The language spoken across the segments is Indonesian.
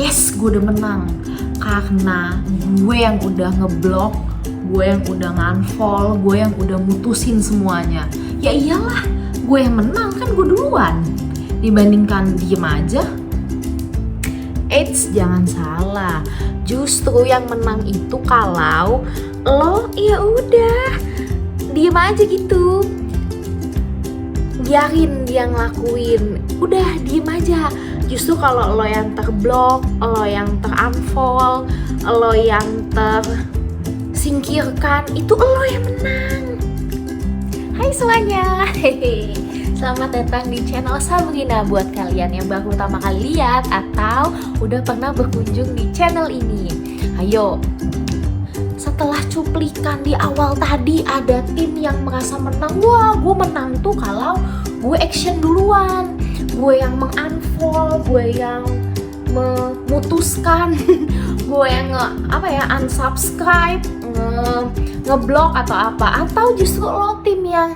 yes gue udah menang. Karena gue yang udah ngeblok, gue yang udah nge-unfollow, gue yang udah mutusin semuanya. Ya iyalah, gue yang menang, kan gue duluan dibandingkan diem aja. Eits, jangan salah. Justru yang menang itu kalau lo ya udah diem aja gitu, biarin dia ngelakuin, udah diem aja. Justru kalau lo yang terblok, lo yang ter-unfollow, lo yang tersingkirkan, itu lo yang menang. Hai semuanya, selamat datang di channel Sabrina. Buat kalian yang baru pertama kali lihat atau udah pernah berkunjung di channel ini, ayo, setelah cuplikan di awal tadi ada tim yang merasa menang. Wah, gue menang tuh kalau gue action duluan, gue yang meng-unfollow, gue yang memutuskan, gue yang unsubscribe, ngeblok atau apa. Atau justru lo tim yang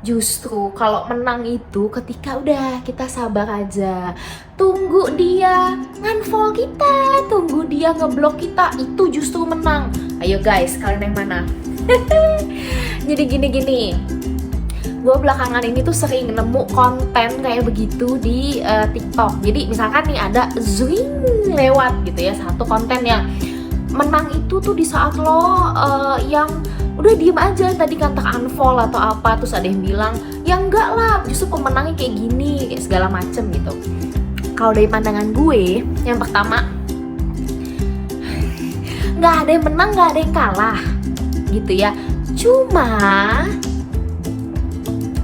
justru kalau menang itu ketika udah kita sabar aja, tunggu dia nge-unfollow kita, tunggu dia ngeblok kita, itu justru menang. Ayo guys, kalian yang mana? Jadi gini, gue belakangan ini tuh sering nemu konten kayak begitu di TikTok. Jadi misalkan nih ada zwing lewat gitu ya, satu konten yang menang itu tuh di saat lo yang udah diem aja tadi kan unfollow atau apa, terus ada yang bilang ya enggak lah, justru pemenangnya kayak gini, kayak segala macem gitu. Kalau dari pandangan gue, yang pertama, nggak ada yang menang, nggak ada yang kalah gitu ya. Cuma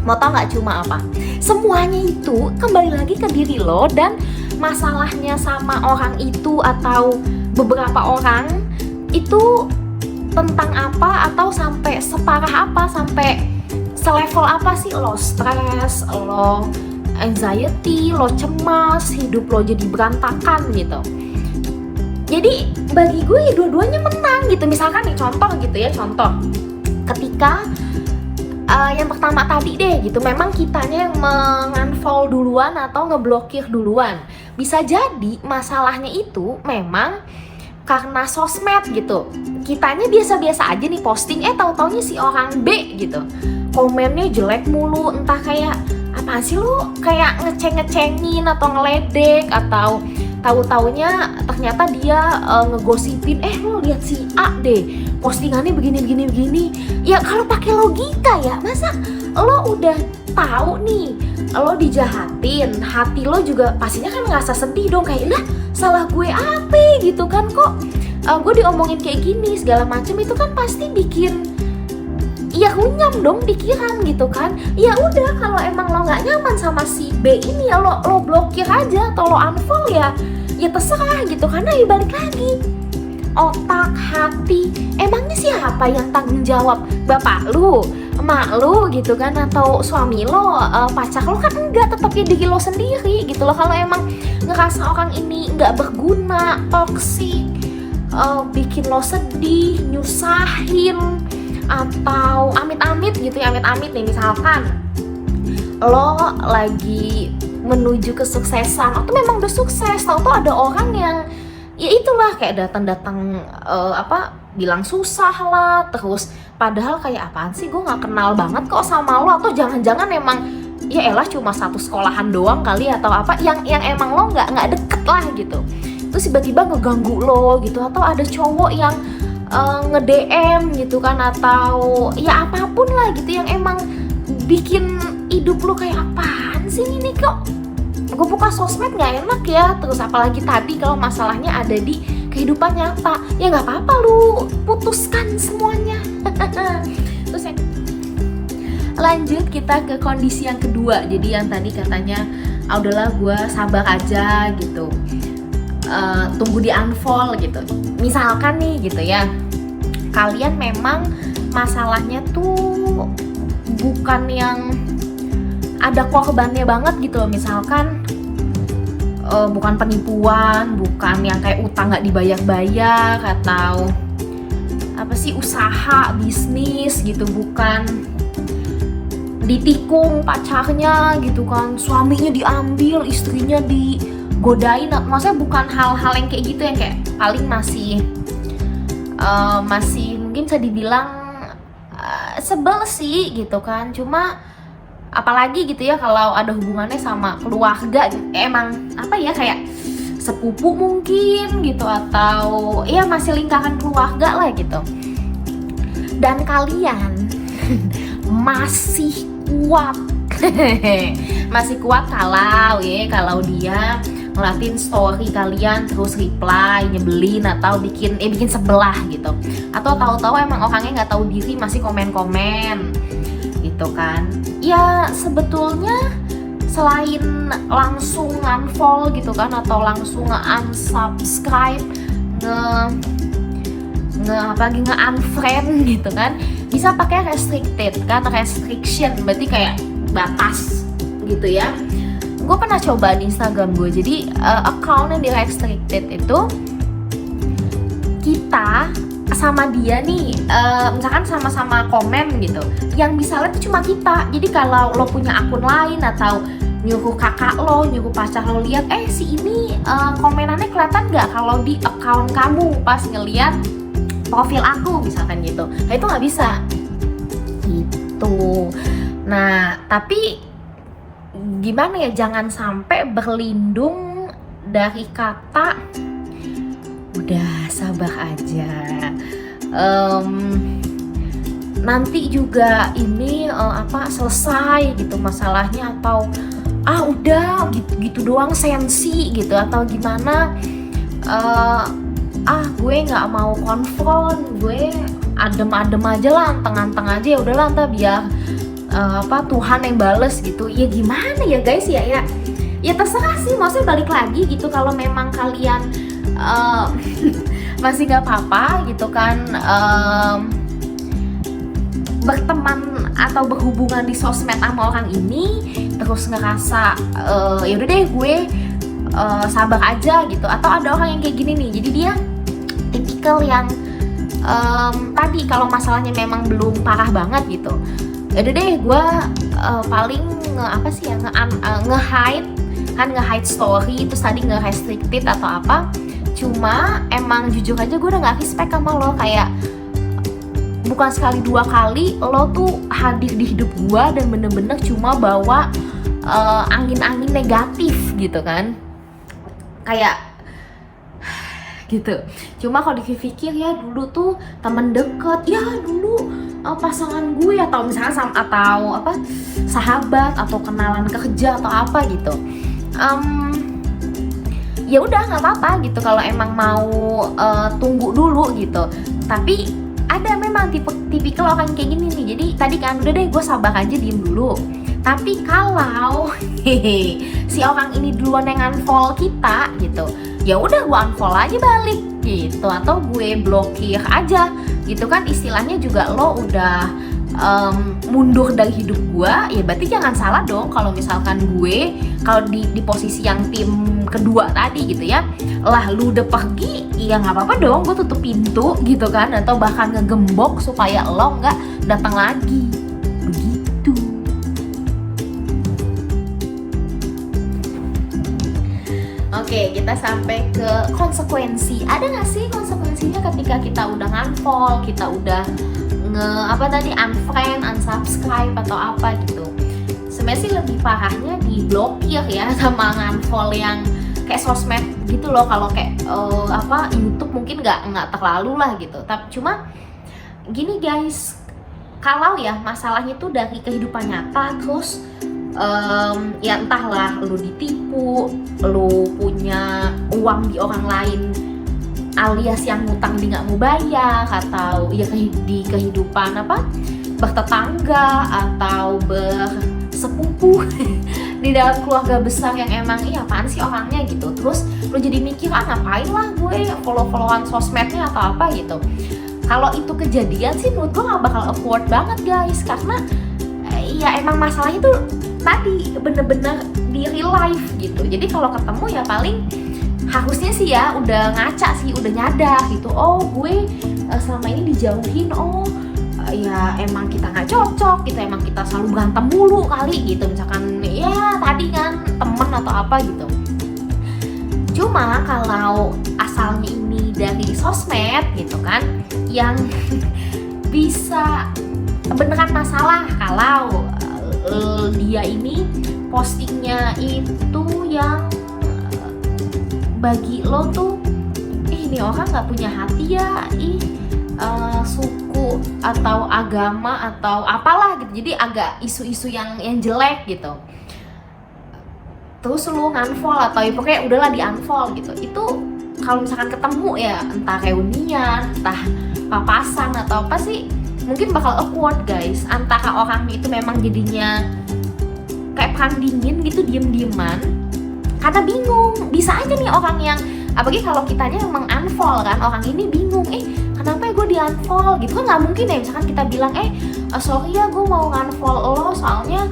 mau tau nggak cuma apa? Semuanya itu kembali lagi ke diri lo, dan masalahnya sama orang itu atau beberapa orang itu tentang apa, atau sampai separah apa, sampai selevel apa sih lo stres, lo anxiety, lo cemas, hidup lo jadi berantakan gitu. Jadi bagi gue ya dua-duanya menang gitu. Misalkan nih contoh gitu ya, contoh ketika yang pertama tadi deh gitu, memang kitanya yang meng-unfollow duluan atau ngeblokir duluan. Bisa jadi masalahnya itu memang karena sosmed gitu. Kitanya biasa-biasa aja nih posting, tahu-taunya si orang B gitu komennya jelek mulu, entah kayak apa sih lu, kayak ngeceng-ngecengin atau ngeledek, atau tahu-taunya ternyata dia ngegosipin, lu lihat si A deh postingannya begini. Ya kalau pakai logika ya, masa lo udah tahu nih lo dijahatin, hati lo juga pastinya kan ngerasa sedih dong, kayak lah salah gue apa gitu kan, kok gue diomongin kayak gini segala macem. Itu kan pasti bikin ya runyam dong pikiran gitu kan. Ya udah, kalau emang lo nggak nyaman sama si B ini ya lo blokir aja atau lo unfollow ya terserah gitu. Karena ya balik lagi, otak, hati, emangnya siapa yang tanggung jawab? Bapak lu, emak lu gitu kan, atau suami lo, pacar lo? Kan enggak, tetap ya diri lo sendiri gitu loh. Kalau emang ngerasa orang ini nggak berguna, toksik, bikin lo sedih, nyusahin, atau amit-amit gitu ya, amit-amit nih misalkan lo lagi menuju kesuksesan atau memang udah sukses, tau-tau ada orang yang ya itulah kayak datang bilang susah lah, terus padahal kayak apaan sih, gue nggak kenal banget kok sama lo, atau jangan-jangan emang ya elah cuma satu sekolahan doang kali, atau apa yang emang lo nggak deket lah gitu, terus tiba-tiba ngeganggu lo gitu. Atau ada cowok yang nge-DM gitu kan, atau ya apapun lah gitu yang emang bikin hidup lo kayak apaan sih ini, kok gue buka sosmed nggak enak ya. Terus apalagi tadi kalau masalahnya ada di kehidupan nyata, ya nggak apa-apa lu putuskan semuanya. Terus lanjut kita ke kondisi yang kedua. Jadi yang tadi katanya udahlah gue sabar aja gitu, tunggu di unfollow gitu. Misalkan nih gitu ya, kalian memang masalahnya tuh bukan yang ada korbannya banget gitu loh. Misalkan bukan penipuan, bukan yang kayak utang nggak dibayar-bayar, atau apa sih usaha bisnis gitu, bukan ditikung pacarnya gitu kan, suaminya diambil, istrinya godain, maksudnya bukan hal-hal yang kayak gitu, yang kayak paling masih mungkin bisa dibilang sebel sih gitu kan. Cuma apalagi gitu ya kalau ada hubungannya sama keluarga, emang apa ya, kayak sepupu mungkin gitu, atau ya masih lingkaran keluarga lah gitu. Dan kalian masih kuat masih kuat kalau dia ngeliatin story kalian terus reply, nyebelin atau bikin sebelah gitu, atau tahu-tahu emang orangnya nggak tahu diri masih komen-komen gitu kan. Ya sebetulnya selain langsung unfollow gitu kan, atau langsung unsubscribe, nge-unfriend gitu kan, bisa pakai restricted kan, restriction berarti kayak batas gitu ya. Gue pernah coba di Instagram gue, jadi account yang di restricted itu kita sama dia nih, misalkan sama-sama komen gitu, yang bisa lihat cuma kita. Jadi kalau lo punya akun lain atau nyuruh kakak lo, nyuruh pacar lo lihat, si ini komenannya kelihatan nggak kalau di account kamu pas ngeliat profil aku misalkan gitu, nah itu nggak bisa gitu. Nah tapi gimana ya, jangan sampai berlindung dari kata udah sabar aja, nanti juga ini selesai gitu masalahnya, atau udah gitu doang sensi gitu, atau gimana, gue nggak mau konfront, gue adem aja lah, anteng aja, ya udahlah entar biar Tuhan yang bales gitu. Ya gimana ya guys, ya terserah sih, maksudnya balik lagi gitu, kalau memang kalian masih nggak apa-apa gitu kan, berteman atau berhubungan di sosmed sama orang ini, terus ngerasa ya udah deh gue sabar aja gitu. Atau ada orang yang kayak gini nih, jadi dia tipikal yang tadi kalau masalahnya memang belum parah banget gitu, ya udah deh gue paling nge-hide story, terus tadi nge-restricted atau apa. Cuma emang jujur aja gue udah gak respect sama lo, kayak bukan sekali dua kali lo tuh hadir di hidup gue dan bener-bener cuma bawa angin-angin negatif gitu kan, kayak gitu. Cuma kalau dipikir ya, dulu tuh temen deket, ya dulu pasangan gue, atau misalnya sahabat atau kenalan kerja atau apa gitu, ya udah nggak apa-apa gitu kalau emang mau tunggu dulu gitu. Tapi ada memang tipikal orang kayak gini nih, jadi tadi kan udah deh gue sabar aja, diem dulu. Tapi kalau si orang ini duluan yang unfollow kita gitu, ya udah gue unfollow aja balik gitu, atau gue blokir aja gitu kan. Istilahnya juga lo udah mundur dari hidup gue, ya berarti jangan salah dong kalau misalkan gue, kalau di posisi yang tim kedua tadi gitu ya, lah lu udah pergi, ya nggak apa-apa dong, gue tutup pintu gitu kan, atau bahkan ngegembok supaya lo nggak datang lagi begitu. Oke, kita sampai ke konsekuensi. Ada nggak sih konsekuensinya ketika kita udah unfollow, kita udah unfriend, unsubscribe atau apa gitu? Sebenarnya sih lebih parahnya diblokir ya, sama unfollow yang kayak sosmed gitu loh. Kalau kayak YouTube mungkin nggak terlalu lah gitu. Tapi cuma gini guys, kalau ya masalahnya tuh dari kehidupan nyata, terus ya entahlah lu ditipu, lu punya uang di orang lain, alias yang ngutang dia nggak mau bayar, atau ya di kehidupan bertetangga atau bersepupu di dalam keluarga besar yang emang apaan sih orangnya gitu. Terus lu jadi mikir, ngapain lah gue follow-followan sosmednya atau apa gitu. Kalau itu kejadian sih menurut gue gak bakal afford banget guys, karena ya emang masalahnya tuh tadi bener-bener di real life gitu. Jadi kalau ketemu ya paling harusnya sih ya udah ngaca sih, udah nyadar gitu, oh gue selama ini dijauhin, ya emang kita nggak cocok gitu, emang kita selalu berantem mulu kali gitu, misalkan ya tadi kan temen atau apa gitu. Cuma kalau asalnya ini dari sosmed gitu kan, yang bisa beneran masalah kalau dia ini postingnya itu yang bagi lo tuh ini orang nggak punya hati ya, suku atau agama atau apalah gitu, jadi agak isu-isu yang jelek gitu, terus lu unfollow atau ya pokoknya udahlah di unfollow gitu. Itu kalau misalkan ketemu ya entah reunian, entah papasan atau apa sih, mungkin bakal awkward guys, antara orangnya itu memang jadinya kayak perang dingin gitu, diem-dieman karena bingung. Bisa aja nih orang yang, apalagi kalau kitanya emang unfollow kan, orang ini bingung, kenapa ya gue di unfollow gitu kan. Nggak mungkin ya misalkan kita bilang sorry ya gue mau unfollow lo soalnya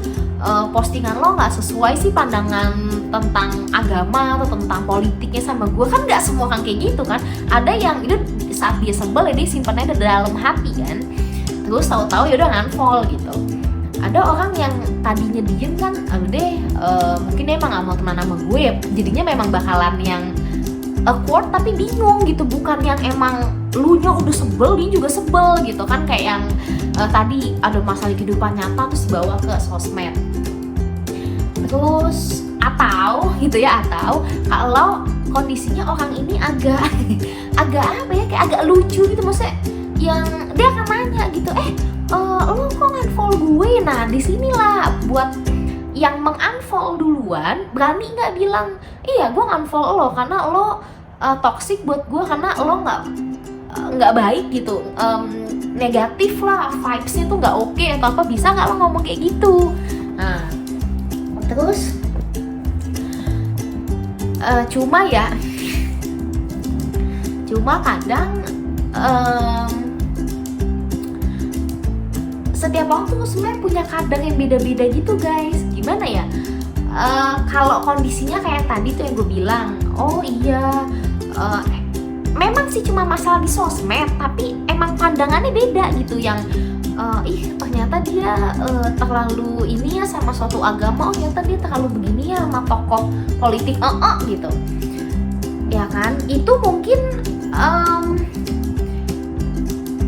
postingan lo nggak sesuai sih pandangan tentang agama atau tentang politiknya sama gue. Kan nggak semua orang kayak gitu kan. Ada yang itu saat dia sebel ya dia simpannya di dalam hati kan, terus tahu-tahu ya udah unfollow gitu. Ada orang yang tadinya diem kan, mungkin dia emang gak mau teman sama gue ya, jadinya memang bakalan yang awkward tapi bingung gitu. Bukan yang emang lu nya udah sebel, dia juga sebel gitu kan. Kayak yang tadi ada masalah kehidupan nyata terus dibawa ke sosmed. Terus atau gitu ya, atau kalau kondisinya orang ini agak apa ya, kayak agak lucu gitu, maksudnya yang dia akan nanya gitu, lo kok unfollow gue? Nah disinilah buat yang mengunfollow duluan berani nggak bilang iya gue unfollow lo karena lo toxic buat gue, karena lo nggak baik gitu, negatif lah, vibesnya tuh nggak oke atau apa. Bisa nggak lo ngomong kayak gitu? Nah terus cuma kadang setiap orang tuh sebenarnya punya kadar yang beda-beda gitu guys. Gimana ya, kalau kondisinya kayak tadi tuh yang gue bilang, oh iya memang sih cuma masalah di sosmed, tapi emang pandangannya beda gitu. Yang ternyata dia terlalu ini ya sama suatu agama, oh ternyata dia terlalu begini ya sama tokoh politik gitu ya kan. Itu mungkin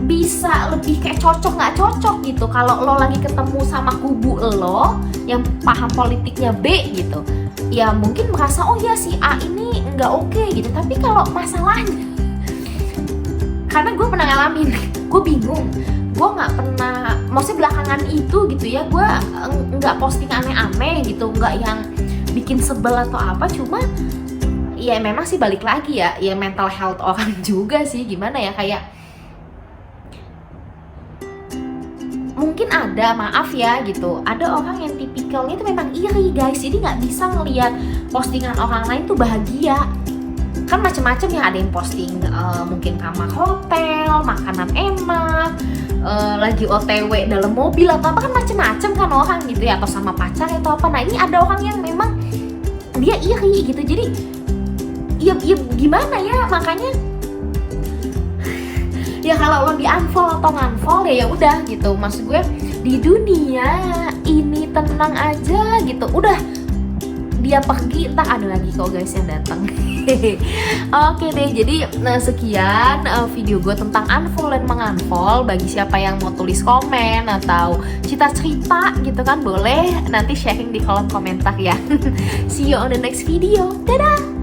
bisa lebih kayak cocok nggak cocok gitu. Kalau lo lagi ketemu sama kubu lo yang paham politiknya B gitu, ya mungkin merasa oh ya si A ini nggak oke gitu. Tapi kalau masalahnya, karena gue pernah ngalamin, gue bingung, gue nggak pernah, maksudnya belakangan itu gitu ya, gue nggak posting aneh-aneh gitu, nggak yang bikin sebel atau apa. Cuma ya memang sih balik lagi ya mental health orang juga sih. Gimana ya, kayak mungkin ada, maaf ya gitu, ada orang yang tipikalnya itu memang iri guys, jadi nggak bisa ngelihat postingan orang lain tuh bahagia. Kan macam-macam ya, ada yang posting mungkin kamar hotel, makanan enak, lagi OTW dalam mobil atau apa, kan macam-macam kan orang gitu ya, atau sama pacar atau apa. Nah ini ada orang yang memang dia iri gitu, jadi ya gimana ya, makanya ya kalau lo di unfollow atau ngunfollow ya udah gitu. Maksud gue di dunia ini tenang aja gitu, udah dia pergi entah ada lagi kok guys yang datang. Oke deh, jadi sekian video gue tentang unfollow dan mengunfollow. Bagi siapa yang mau tulis komen atau cerita gitu kan, boleh nanti sharing di kolom komentar ya. See you on the next video, dadah.